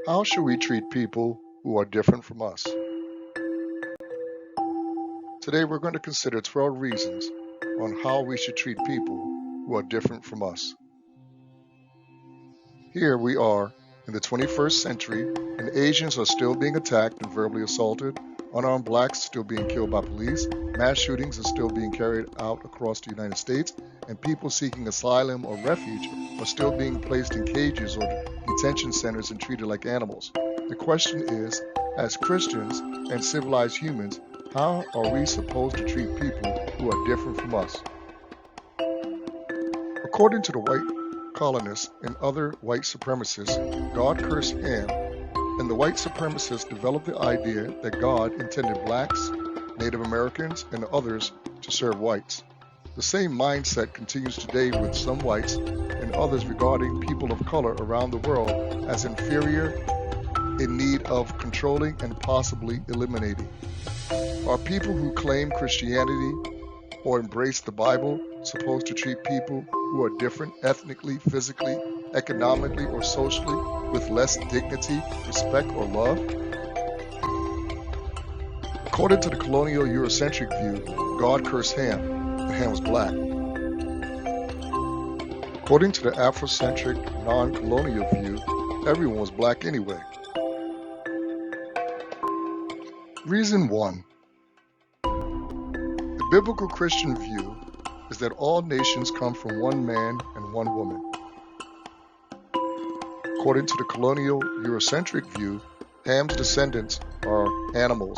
How should we treat people who are different from us? Today we're going to consider 12 reasons on how we should treat people who are different from us. Here we are in the 21st century, and Asians are still being attacked and verbally assaulted, unarmed blacks still being killed by police, mass shootings are still being carried out across the United States, and people seeking asylum or refuge are still being placed in cages or detention centers and treated like animals. The question is, as Christians and civilized humans, how are we supposed to treat people who are different from us? According to the white colonists and other white supremacists, God cursed Ham, and the white supremacists developed the idea that God intended blacks, Native Americans, and others to serve whites. The same mindset continues today with some whites and others regarding people of color around the world as inferior, in need of controlling and possibly eliminating. Are people who claim Christianity or embrace the Bible supposed to treat people who are different ethnically, physically, economically, or socially with less dignity, respect, or love? According to the colonial Eurocentric view, God cursed Ham, and Ham was black. According to the Afrocentric non-colonial view, everyone was black anyway. Reason 1. The biblical Christian view is that all nations come from one man and one woman. According to the colonial Eurocentric view, Ham's descendants are animals,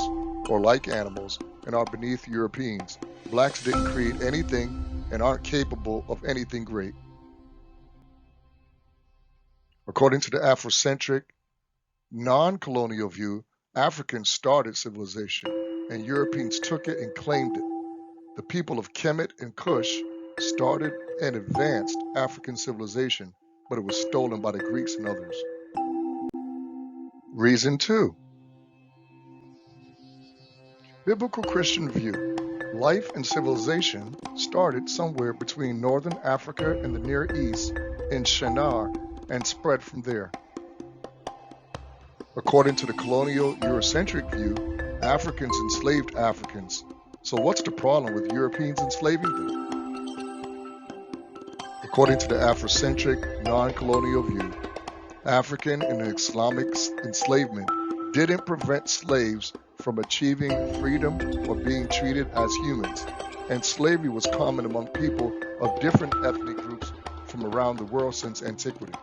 or like animals, and are beneath Europeans. Blacks didn't create anything and aren't capable of anything great. According to the Afrocentric non-colonial view, Africans started civilization, and Europeans took it and claimed it. The people of Kemet and Kush started and advanced African civilization, but it was stolen by the Greeks and others. Reason 2. Biblical Christian view. Life and civilization started somewhere between northern Africa and the Near East in Shinar and spread from there. According to the colonial Eurocentric view, Africans enslaved Africans. So what's the problem with Europeans enslaving them? According to the Afrocentric non-colonial view, African and Islamic enslavement didn't prevent slaves from achieving freedom or being treated as humans, and slavery was common among people of different ethnic groups from around the world since antiquity.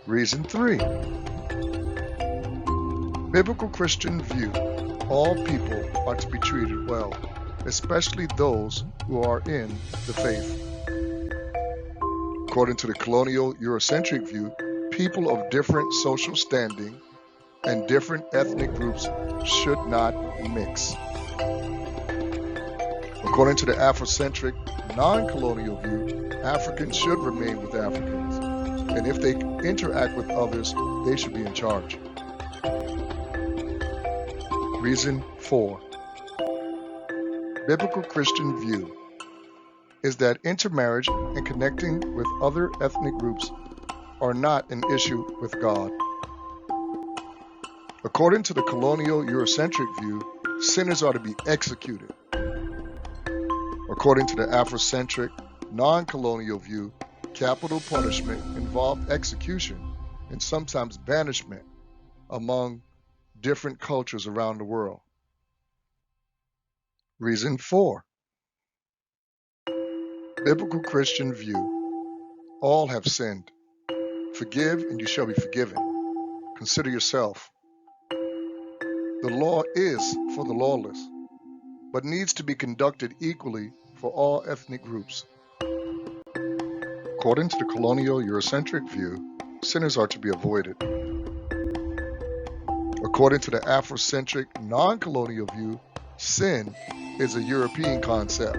Reason 3. Biblical Christian view. All people are to be treated well, especially those who are in the faith. According to the colonial Eurocentric view, people of different social standing and different ethnic groups should not mix. According to the Afrocentric non-colonial view, Africans should remain with Africans, and if they interact with others, they should be in charge. Reason 4. Biblical Christian view is that intermarriage and connecting with other ethnic groups are not an issue with God. According to the colonial Eurocentric view, sinners are to be executed. According to the Afrocentric non-colonial view, capital punishment involved execution and sometimes banishment among different cultures around the world. Reason 4. Biblical Christian view. All have sinned. Forgive and you shall be forgiven. Consider yourself. The law is for the lawless, but needs to be conducted equally for all ethnic groups. According to the colonial Eurocentric view, sinners are to be avoided. According to the Afrocentric non-colonial view, sin is a European concept.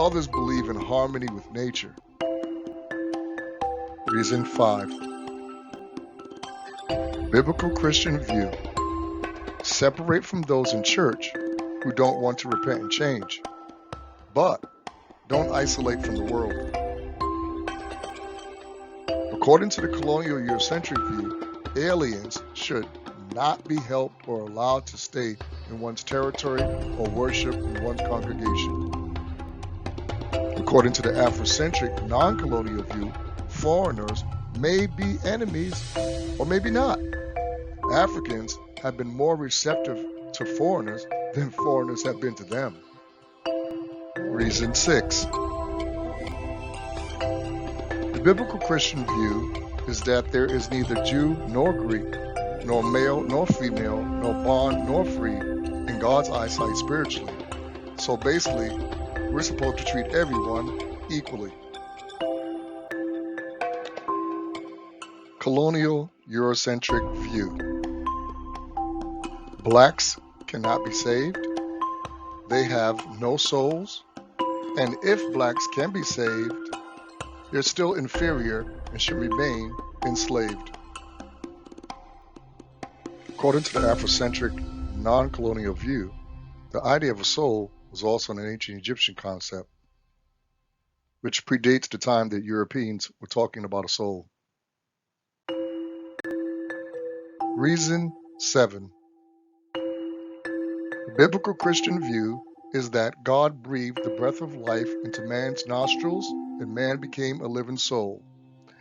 Others believe in harmony with nature. Reason 5. Biblical Christian view. Separate from those in church who don't want to repent and change, but don't isolate from the world. According to the colonial Eurocentric view, aliens should not be helped or allowed to stay in one's territory or worship in one's congregation. According to the Afrocentric non-colonial view, foreigners may be enemies or maybe not. Africans have been more receptive to foreigners than foreigners have been to them. Reason 6. The biblical Christian view is that there is neither Jew nor Greek, nor male nor female, nor bond nor free in God's eyesight spiritually. So basically, we're supposed to treat everyone equally. Colonial Eurocentric view. Blacks cannot be saved. They have no souls. And if blacks can be saved, they're still inferior and should remain enslaved. According to the Afrocentric non-colonial view, the idea of a soul was also an ancient Egyptian concept, which predates the time that Europeans were talking about a soul. Reason 7. The biblical Christian view is that God breathed the breath of life into man's nostrils and man became a living soul,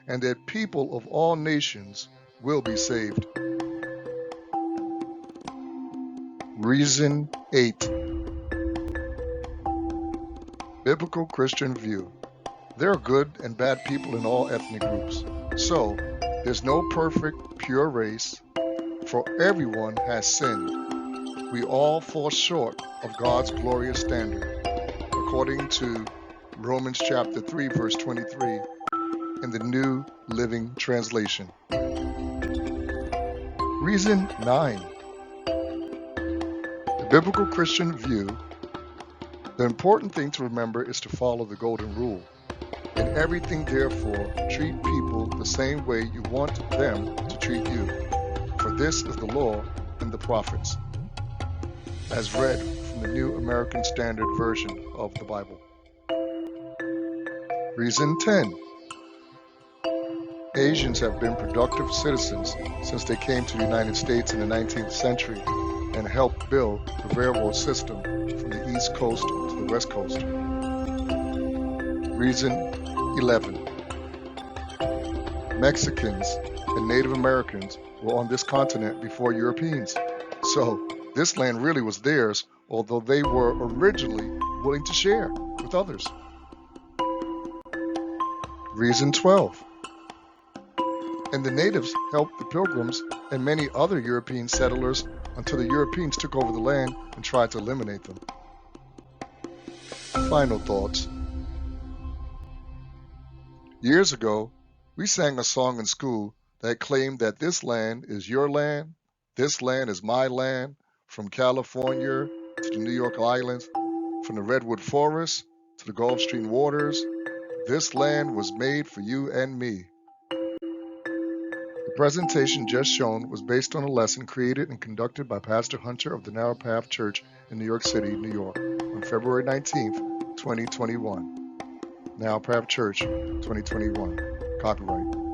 and that people of all nations will be saved. Reason 8. Biblical Christian view. There are good and bad people in all ethnic groups, so there's no perfect, pure race, for everyone has sinned. We all fall short of God's glorious standard, according to Romans chapter 3, verse 23 in the New Living Translation. Reason 9. The biblical Christian view, the important thing to remember is to follow the golden rule. In everything, therefore, treat people the same way you want them to treat you. For this is the law and the prophets, as read from the New American Standard Version of the Bible. Reason 10. Asians have been productive citizens since they came to the United States in the 19th century and helped build the railroad system from the East Coast to the West Coast. Reason 11. Mexicans and Native Americans were on this continent before Europeans, so this land really was theirs, although they were originally willing to share with others. Reason 12. And the natives helped the Pilgrims and many other European settlers until the Europeans took over the land and tried to eliminate them. Final thoughts. Years ago, we sang a song in school that claimed that this land is your land, this land is my land, from California to the New York Islands, from the Redwood Forest to the Gulf Stream waters, this land was made for you and me. The presentation just shown was based on a lesson created and conducted by Pastor Hunter of the Narrow Path Church in New York City, New York, on February 19th, 2021. Narrow Path Church, 2021. Copyright